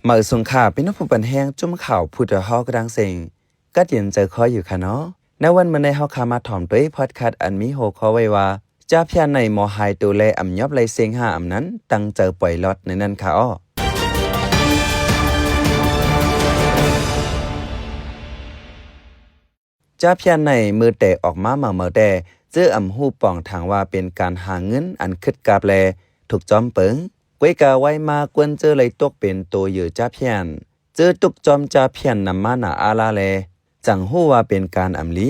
มาสงขาเป็นนผู้ปันแห้งจุ่มข่าวพูดฮอกระดังเสียงก็เย็นเจอคออยู่ค่ะเนาะในวันมันในเฮาคามาถ่อมด้วยพอดคาสต์อันมีโหคอไว้ว่าจ้าพยานในมอไฮตัวแลอำยอบไลเสียงห้าอำนั้นตั้งเจอปล่อยลอดในนั้นค่ะอ้อจ้าพยานในมือแต่ออกมาเมื่อแต่เจออำหูป่องทางว่าเป็นการหาเงินอันคึดกาบแลถูกจอมเปิงก้วยกาไว้มากวนเจอเลยตกเป็นตัวอยู่จ้าพยานเจอตุกจอมจ้าพยานนำมาหนาอาลาแลจังหู้ว่าเป็นการอำลี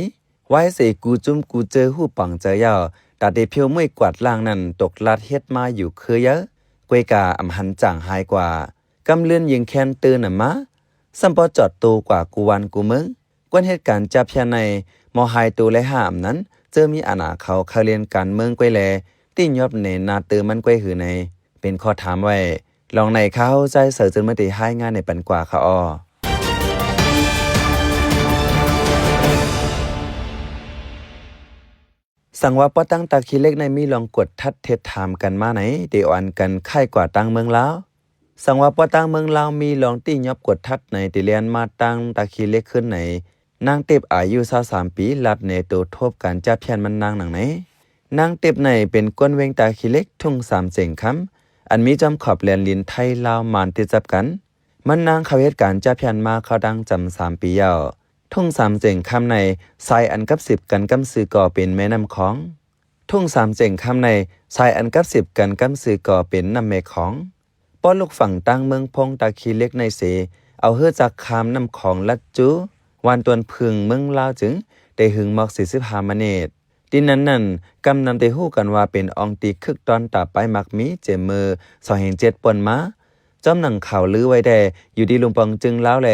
ไว้เสกูจุ้มกูเจอหูป่องเจอยาวตาเดเพียวไม่กวาดล่างนั้นตกลาดเฮ็ดมาอยู่คือเยอะกวยกาอำหันจังหายกว่ากำเลื่อนยิงแคนตื่นน่ะมาสัมปอจอดตูกว่ากูวันกูมึงกวนเหตุการณ์จับยาในมอไฮตูและห้ามนั้นเจอมีอาณาเขาเรียนการเมืองกวยแลติ้งยอบเนนาตือมันกวยหือในเป็นข้อถามไว้ลองในเขาใจเสือจนไม่ได้ให้งานในปันกว่าเขาอ้อสั่งว่าป้อตั้งตาคีเล็กในมีลองกดทัดเทศถามกันมาไหนเดออันกันค่ายกว่าตั้งเมืองลาวสั่งว่าป้อตั้งเมืองลาวมีลองตี้ยอบกดทัดในติเลียนมาตั้งตาคีเล็กขึ้นในนางเต็บอายุ23ปีลัดในตัวทบการจับเพียนมันนางหนังไหนนางเต็บในเป็นก้นเวงตาคีเล็กทุ่ง3เจ๋งคำอันมีจำขอบแลนลินไทยลาวมานติดจับกันมันนางเขาเหตุการจับเพียนมาเขาดังจำ3ปียาวทุ่ง3เจ๋งคำในทรายอันกับ10กันกำซื้อก่อเป็นแม่น้ำของทุ่ง3เจ๋งคำในทรายอันกับ10กันกำซื้อก่อเป็นน้ำแม่ของป้อนลูกฝั่งตั้งเมืองพงตาคีเล็กในเสเอาเฮือจากคามน้ำของลัดจูวันตวนพึงเมืองลาวจึงได้หึงมอก45มเนตดินนั้นกำนำได้ฮู้กันว่าเป็นอองตีคึกตอนตาไปมักมีเจมือ207ปนมาจอมหนังข่าวลือไว้แด่อยู่ดีลุงปองจึงลาวแล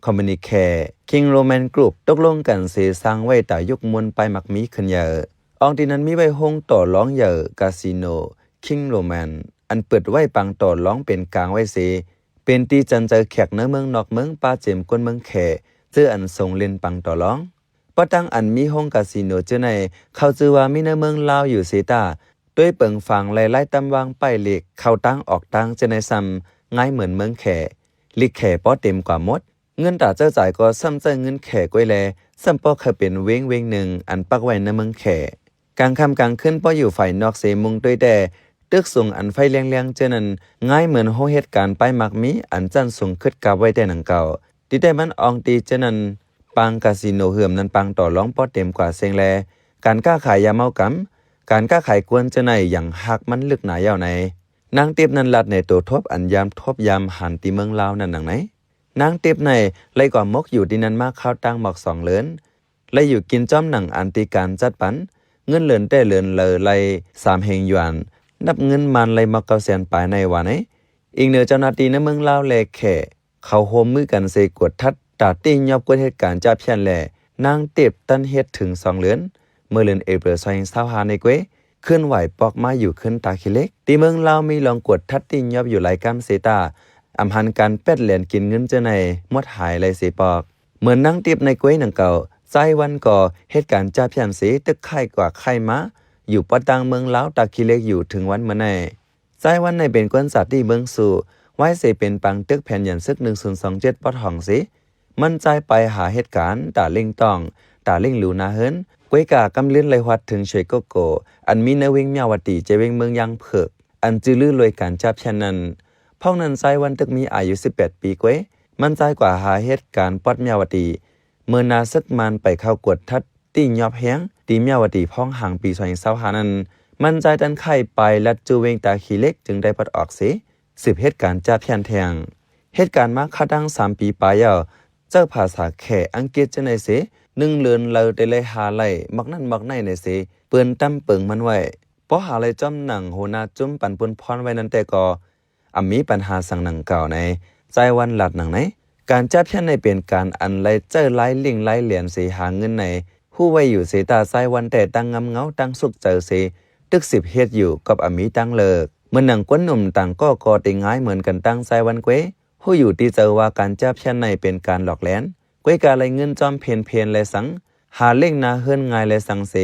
คอมมิวนิแคร์คิงโรแมนกรุ๊ปตกลงกันเสสร้างไว้ตายกมวลไปมักมีขึ้นเยอะอองตีนั้นมีไว้ห้องต่อร้องเยอะคาสิโนคิงโรแมนอันเปิดไว้ปังต่อร้องเป็นกลางไว้เสเป็นตีจันเจอแขกเนื้อเมืองนอกเมืองป้าเจมก้นเมืองแขเจออันทรงเล่นปังต่อร้องป้าตั้งอันมีห้องคาสิโนเจอในเขาจือว่ามีเนื้อเมืองลาวอยู่เซตาด้วยเปิงฟังไล่ตำวางป้ายเหล็กเข้าตั้งออกตั้งเจอในซ้ำง่ายเหมือนเมืองแขลิกแขป้อเต็มกว่าหมดเงินตาเจ้าจ่ายก็ซ้ำเจอเงินแขก้อยแลซ้ำป้อเคยเป็นเว้งหนึ่งอันปักไว้ในเมืองแขกลางค่ำกลางคืนป้ออยู่ฝ่ายนอกเสมุงด้วยแต่ตึกสูงอันไฟเลี้ยงเจอนั้นง่ายเหมือนโหเหตุการณ์ไปมักมีอันจันสูงขึ้นกับไว้แต่หนังเก่าที่ได้มันอองตีเจอนั้นปังคาสิโนเหื่อมนั้นปังต่อร้องป้อเต็มกว่าเซงแลการค้าขายยาเมากำการค้าขายกวนเจอในอย่างหักมันลึกหนายาวในนางเตียบนั้นลัดในตัวทบอันยามทบยามหันตีเมืองลาวนั่นหนังไหนนางเตียบในไล่ก่อมกอยู่ดินนั้นมากเข้าตั้งหมอก2เหรินไล่อยู่กินจ้อมหนังอันตีการจัดปันเงินเหลินแต่เหลินเลอไล่3เฮงหยวนนับเงินมันไล่มา900,000ปลายในวันนี้อีกเหนือเจ้าหน้าที่ในเมืองลาวแลแข่เขาโฮมมือกันเสกดทัดตาติ้งยอบกวนเหตุการณ์จับเพียนแลนางเตียบตันเฮ็ดถึง2เหรินเมื่อเดือนเอเปริล2025ในเกวเคลื่อนไหวปอกมาอยู่ขึ้นตาคิเล็กที่เมืองลาวมีลองกดทัดติ้งยอบอยู่หลายกำเซตาอำหันการเป็ดเหรียญกินเงินเจอในมดหายไรเสปอกเหมือนนั่งติบในก้วยหนังเก่าใจวันก่อเหตุการณ์จับเพียนเสตึกไข่กว่าไข่มาอยู่ปะตังเมืองลาวตาคิเล็กอยู่ถึงวันเมื่อในใจวันในเป็นก้นสัตว์ที่เมืองสู่ไว้เสเป็นปังตึกแผ่นยันซึก1027ปอดห้องสิมันใจไปหาเหตุการณ์ตาเล่งต้องตาเล่งหลูนาเฮินก้วยกากำเลื่อนไหลวัดถึงเฉยโกโกอันมีเนวิงเมียวตีเจเวงเมืองยังเผือกอันจื้อลือรวยการจับเพียนนั้นพ่องนั้นใจวันตึกมีอายุ18ปีกวยมันใจกว่าหาเหตุการณ์ปอดเมียวตีเมื่อนาซึกมันไปเข้ากดทัดตียอบแห้งตีเมียวตีพ่องห่างปี2025นั้นมันใจดันไข่ไปลัดจูเวงตาขีเล็กจึงได้ปลดออกเสียสืบเหตุการณ์จับเพียนแทงเหตุการณ์มาคาดัง3ปีปลายเจ้าภาษาแขอังกฤษจะในเส1เลือนเราได้เลยหาไหลมักนั่นมักในในเสเปื้อนตั้มเปิงมันไว้เพราะหาไหลจ้อมหนังโหนาจุ้มปั่นปุนพรไว้นั้นแต่ก็มีปัญหาสั่งหนังเก่าในใจวันหลัดหนังไหนการจับเพี้ยนในเป็นการอันไล่เจอไล่ลิงไล่เหรียญเสียหาเงินในผู้ไว้อยู่เสียตาใจวันแต่ตั้งงำเงาตั้งสุกเจอเสียตึก10เฮ็ดอยู่กับตั้งเลิกเมื่อหนังก้นหนุ่มต่างก็ติง่ายเหมือนกันตั้งใจวันเก้ผู้อยู่ที่เจอว่าการจับเพี้ยนในเป็นการหลอกแหลนเก้การไล่เงินจอมเพนและสังหาเล่งนาเฮิรนง่ายและสังเส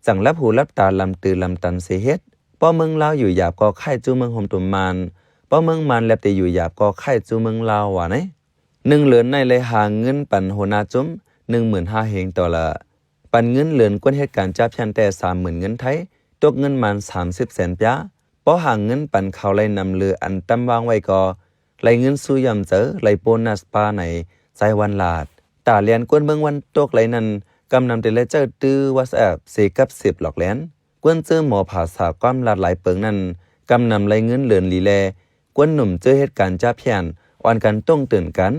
จังรับหูรับตาลำตือลำตันเสียเฮ็ดป้อเมืองลาวอยู่หยาบก็ไข่จูเมืองห่มตุ่มมาน ป้อเมืองมันแลบแต่อยู่หยาบก็ไข่จูเมืองลาวว่าไหน1เหรียญในเลยหาเงินปันหัวหน้าจุ้ม 15,000 เฮงต่อละปันเงินเหรียญกวนเหตุการณ์จับชันแต่ 30,000 เงินไทยตกเงินมัน30 แสนปะป้อหาเงินปันเขาเลยนำเรืออันตำวางไว้ก็ไหลเงินสู้ยำเจอไหลโปนัสปาในใจวันลาดตาเลียนกวนเมืองวันตกไหลนั้นกำนำเดลเจอร์ตื้อ WhatsApp 4กับ10หลอกแลนกวนเจอหมอภาษาความลาดหลายเปิงนั้นกำนำไหลเงินเหลือนลีแลกวนหนุ่มเจอเหตุการณ์จับแพนอ่อนกันต้องตื่นกัน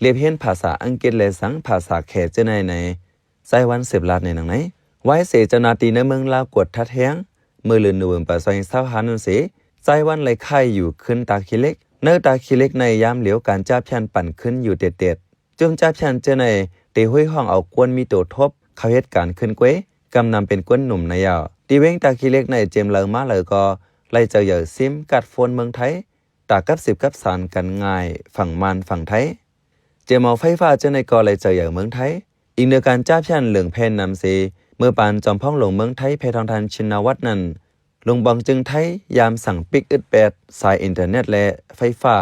เรียบเห็นภาษาอังกฤษและสังภาษาแขกเจอในใจวัน10 ลาดในหนังไหนไว้เสจนาตีในเมืองลาวกดทัดแห้งมือลืนหนุ่มปะซอย25นั่นสิใจวันไหลไข่อยู่ขึ้นตาขี้เล็กเนื้อตาขี้เล็กในยามเหลียวการจับแพนปั่นขึ้นอยู่เด็ดๆจุ่มจับแพนเจอในตีห้วยห้องเอากวนมีตัวทบเขาเหตุการณ์ขึ้นเก้กำนำเป็นกวนหนุ่มในยาวตีเว้งตาขี้เล็กในเจมเลอมาเลยก็ไล่เจอเหยื่อซิมกัดโฟนเมืองไทยตากับ10กับสารกันง่ายฝั่งมันฝั่งไทยเจมเอาไฟฟ้าเจอในก็ไล่เจอเหยื่อเมืองไทยอีกเนื้อการจับแพนเหลืองเพนนำซีเมื่อปานจอมพ้องหลงเมืองไทยเพทองทันชินวัฒน์นั้นลงบองจึงไทยยามสั่งปิกอึดแปดสายอินเทอร์เน็ตและไฟฟ้า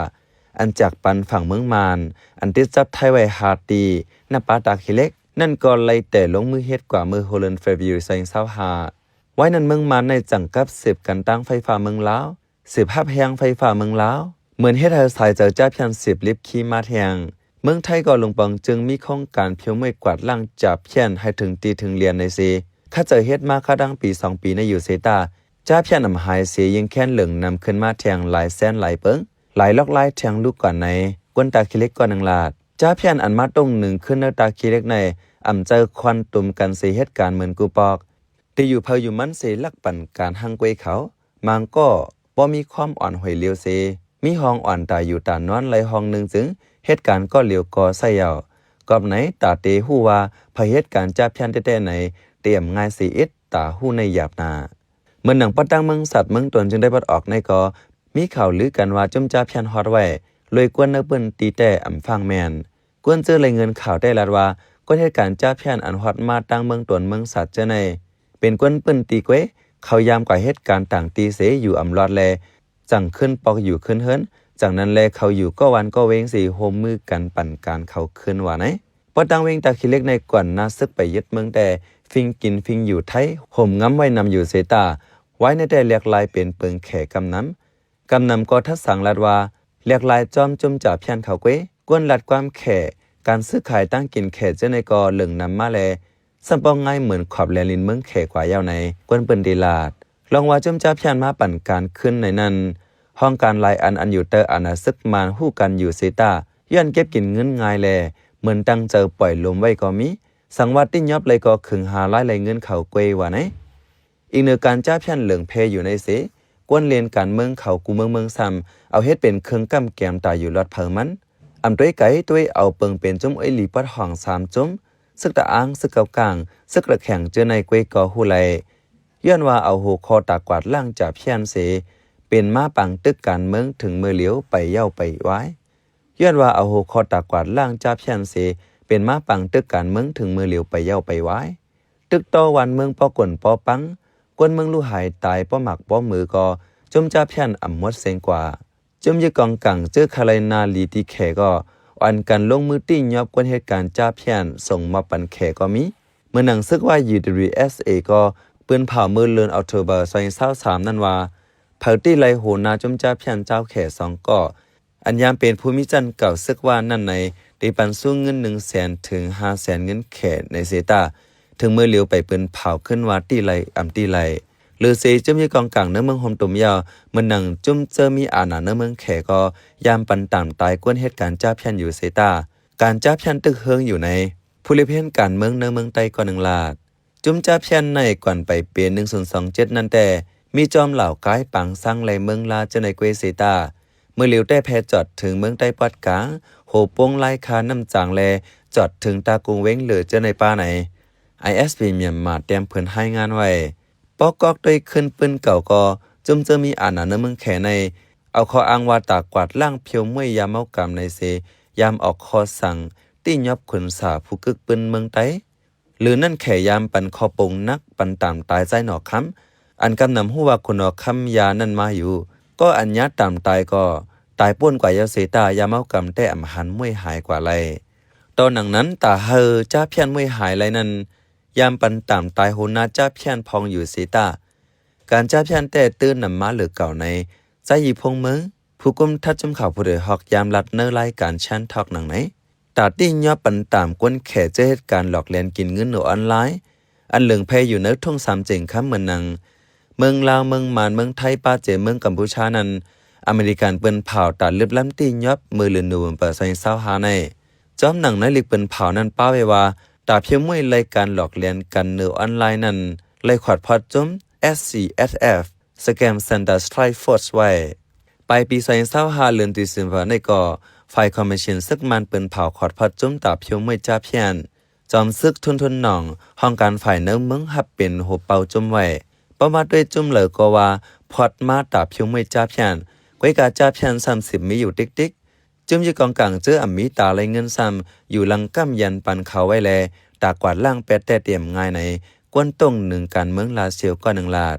อันจากปันฝั่งเมืองมานอันติดจับไทยไว้หาตีหน้าปาตาขี้เล็กนั่นก็เลยแต่ลงมือเฮ็ดกว่ามือโฮแลนด์เฟวิวใส่เศร้าหาไว้นั้นเมืองมานในจังกับ10กันตั้งไฟฟ้าเมืองลาว10หับแหงไฟฟ้าเมืองลาวเหมือนเฮ็ดให้สายเจอจับยัน10ลิฟขี่มาแทงเมืองไทยก็ลงปองจึงมีโครงการเพียวไม่กวาดล่างจับเพี้ยนให้ถึงตีถึงเรียนในซีข้าเจอเฮ็ดมาค่าดังปี2ปีในอยู่เซตาจ้าเพี้ยนนำหายเสียยังแค้นเหลืองนำขึ้นมาแทงหลายแสนหลายเปิงหลายลอกหลายแทงลูกก่อนในกวนตาขี้เล็กก่อนนังลาดจ้าเพี้ยนอันมาตรงหนึ่งขึ้นเนื้อตาขี้เล็กในอ่ำเจอควันตุ่มกันเสียเหตุการณ์เหมือนกูปอกที่อยู่เพออยู่มันเสียลักปั่นการหังกวยเขามังก็บ่มีความอ่อนหวยเลียวเสมีห้องอ่อนตายอยู่ตานอนไหลห้องหนึ่งจึงเหตุการณ์ก็เหลียวก่อใส่ยาวกอบไหนตาเตหู้ว่าพเหตุการณ์จับยันแต่ไหนเตรียมง่ายสิอิดตาหู้ในหยาบนาเมื่อหนังปัดตั้งเมืองสัตว์เมืองตนจึงได้ปัดออกในก็มีข่าวลือกันว่าจุ่มจับยันฮอดไว้เลยกวนเนื้อเปิ้นตีแต่อำฟังแมนกวนเจอเลยเงินข่าวได้ลาดว่าก็เหตุการณ์จับยันอันฮอดมาตั้งเมืองตนเมืองสัตว์เจในเป็นกวนเปิ้นตีเก้เขายามกว่าเหตุการณ์ต่างตีเสอยู่อำลอดแลจังขึ้นปอกอยู่ขึ้นเฮิรนจากนั้นแลเขาอยู่ก็วันก็เวงสีโฮมมือกันปั่นการเขาขึ้นว่าไหนพอตั้งเวงตาขี้เล็กในก่อนนาซึกไปยึดเมืองแต่ฟิงกินฟิงอยู่ไทยห่มง้ำไว้นำอยู่เซตาไว้ในแต่เรียกลายเป็นเปิงแขกำนำก็ทัดสั่งลัดว่าเรียกลายจอมจุ่มจับเพียนเขาเก้กวนลัดความแขการซื้อขายตั้งกินแขเจ้าในกอเหลืองนำมาแลสัมปองง่ายเหมือนขอบแลลินเมืองแขกว่ายาวในกวนเปิ้นดีลาดลองว่าจุ่มจับเพียนมาปั่นการขึ้นในนั้นห้องการลายอันอยู่เตออานาซึกมานหู้กันอยู่เซตาย้อนเก็บกินเงินง่ายแลเหมือนตั้งเจอปล่อยลมไว้ก็มีสังวัดติ้นยอบเลยก็ขึงหาลายเงินเขาเกวว่าไหนอีกเนื้อการจ้าเพี้ยนเหลืองเพอยู่ในเสกวนเรียนการเมืองเขากูเมืองซ้ำเอาเฮ็ดเป็นเครื่องกำแกมตายอยู่รอดเผอมันอำด้วยไก่ด้วยเอาเปิงเป็นจุ้มไอหลีปัดห้อง3จุ้มซึกตะอ้างซึกเกากลางซึกระแข่งเจอในเกวกอหูไหลย้อนว่าเอาหูคอตากวาดล่างจ่าเพี้ยนเสเป็นมาปังตึกการเมืองถึงมือเหลียวไปเย้าไปไว้ย้อนว่าเอาหูคอตากวาดล่างจ่าเพี้ยนเสเป็นมาปังตึกการเมืองถึงมือเหลียวไปเย้าไปไว้ตึกต่อวันเมืองปอกวนปอปังกวนเมืองลู่หายตายป้อหมักป้อมือก็จมจ่าเพี้ยนอ่ำมดเซงกว่าจมยึกกองกังเจอคาไลนาลีตีแขก็อันกันลงมือติ้งยอบกวนเหตุการณ์จ่าเพี้ยนส่งมาปันแขก็มีเมื่อหนังซึกว่า UWSA ก็ปืนเผามือเลือนออกโทเบอร์2023นั่นว่าเผาตีไรโหนาจมจ่าเพี้ยนเจ้าแข2ก่ออันยามเป็นภูมิจันเก่าซึกว่านั่นในได้ปันสู้เงิน 100,000 ถึง 500,000 เงินแขในเซตาถึงมือเหลียวไปปืนเผาขึ้นว่าตีไรอ่ำตีไรหรือเซจุ่มยี่กองกลางเนื้อเมืองโฮมตุ่มยาวเมื่อหนังจุ่มเจอมีอาณาเนื้อเมืองแขก็ยามปันต่ำตายกวนเหตุการณ์จ้าเพี้ยนอยู่เซตาการจ้าเพี้ยนตึกเฮิงอยู่ในผู้เลี้ยงการเมืองเนื้อเมืองไต้ก่อน1 ลาดจุ่มจ้าเพี้ยนในก่อนไปเปลี่ยน1027นั่นแต่มีจอมเหล่ากายปังสร้างไหลเมืองลาเจในเกวเซตาเมื่อเหลียวได้แพจอดถึงเมืองใต้ปอดกลางโหปงไล่คาน้ำจางแลจอดถึงตากรุงเว้งเหลือเจในป้าไหน ISP เมียนมาเตรียมเพิ่นให้งานไว้ปอกกอกด้วยขึ้นปืนเก่าก็จุ่มจะมีอาณาเนื้อเมืองแขในเอาข้ออ้างว่าตากวาดล่างเพียวมวยยามเมากำในเซยามออกคอสั่งตียอบขนสาผู้กึกปืนเมืองไต้หรือนั่นแขยามปันคอปงนักปันตามตายใจหนอคำอันกำนำหู้ว่าคนหนอคำยานั่นมาอยู่ ก็อัญญาตามตายก็ตายป่วนกว่ายาเสตายาเมากำแต่อำหันมวยหายกว่าไรตอนหนังนั้นตาเฮอจ้าเพี้ยนมวยหายไรนั้นยามปันตามตายโหนาจ้าเพี้ยนพองอยู่เสตาการจ้าเพี้ยนแต่ตื้นนำมาเหลือเก่าในใจหยีพงมือผู้กุมทัดจำข่าวผู้เดือดฮอกยามลัดเนื้อรายการชั้นทอกหนังไหนตาตี้ยอปันตามกวนแข่เจเหตุการหลอกเลียนกินเงินหนูออนไลน์อันเหลืองเพยอยู่เนื้อทุ่งสามเจงค้ำเหมือนนังเมืองลาวเมืองมานเมืองไทยป้าเจเมืองกัมพูชานั้นอเมริกันเปิ้นเผาตัดเลือบล้ำตียอบมือเลือนนูเปิดใส่เศร้าหาในจอมหนังในลิกเปิ้นเผานั้นป้าไว้ว่าตาเพียงมวยรายการหลอกเลียนกันเนื้อออนไลน์นั้นเลยขอดพอดจุ้ม SCSF สแกมซันดาสไตรฟอร์สไว้ไปปีใส่เศร้าหาเลือนตีสินว่าในก่อฝ่ายคอมมิชชั่นซึกมันเปิ้นเผาขอดพอดจุ้มตาเพียงมวยจ้าเพียนจอมซึกทุนหนองห้องการฝ่ายเนื้อเมืองฮับเป็นหัวเป่าจุ้มไว้ประมาทด้วยจุ้มเหลือก็ว่าพอดมาตาเพียงมวยจ้าเพียนไว้กาจ้าเพียน30มีอยู่ติ๊กจุ้มยี่กองกลางเจออมีตาไรเงินซ้ำอยู่ลังก้ำยันปันเขาไว้แลตากวาดล่างแปดแต่เตรียมง่ายในกวนต้งหนึ่งการเมืองลาเซียวก็หนึ่งลาด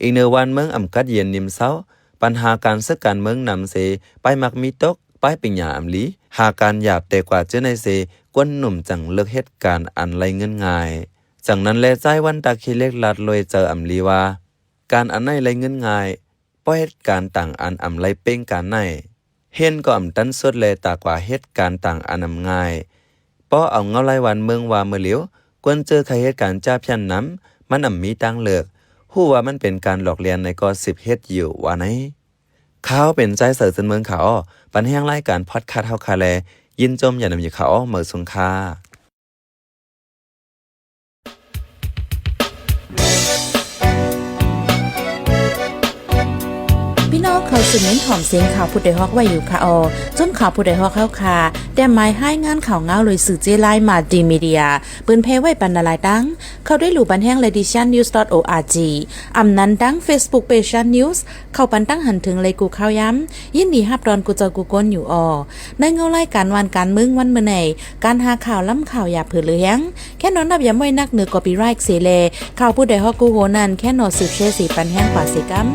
อีกเนวันเมืองอำกัดเย็นนิมเศร้าปัญหาการซึกการเมืองนำเสไปมักมีตกไปปิญญาอำลีหาการหยาบแต่กว่าเจอในเสกวนหนุ่มจังเลิกเหตุการณ์อันไรเงินง่ายจากนั้นแลใจวันตาคีเล็กลาดลอยเจออำลีว่าการอันไหนไรเงินง่ายเพราะเหตุการณ์ต่างอันอำไรเป้งการไหนเห็นก็อำตันสุดเลยตากว่าเหตุการณ์ต่างอันอำง่ายเพราะเอาเงาไล่วันเมืองว่าเมื่อเหลียวกวนเจอใครเหตุการณ์จ้าเพียนน้ำมันอำมีตั้งเลือกหู้ว่ามันเป็นการหลอกเลียนในก็10เฮ็ดอยู่ว่าไหนเขาเป็นใจเสือจนเมืองเขาปันแห้งไล่การพอดคาเท่าคาแลยินจมอย่านำอยู่เขาเหมือสุงคาพี่น้องเขาสืบเน้นหอมเสียงข่าวผู้ใดฮอกไว้อยู่ค่ะจนข่าวผู้ใดฮอกเข้าค่ะแต่หมายให้งานข่าวเงาเลยสื่อเจไลมาดีมีเดียปืนเพไว้ปันนาลายดังเขาได้หลู่บันแห้ง leditionnews.org อำนั้นดัง Facebook page news เข้าปันตั้งหันถึงเลยกูข่าวย้ำยินดีฮับดอนกูเจอกูก้นอยู่ในเงาไล่การวันการมึงวันเมื่อไหนการหาข่าวล้ำข่าวอย่าเผือเลี้ยงแค่นอนนับย้ำไว้นักเหนือกอปีไรค์เสเลข่าวผู้ใดฮอกกูโหนันแค่นอสืบเชสีปันแห้งกว่าเสกัม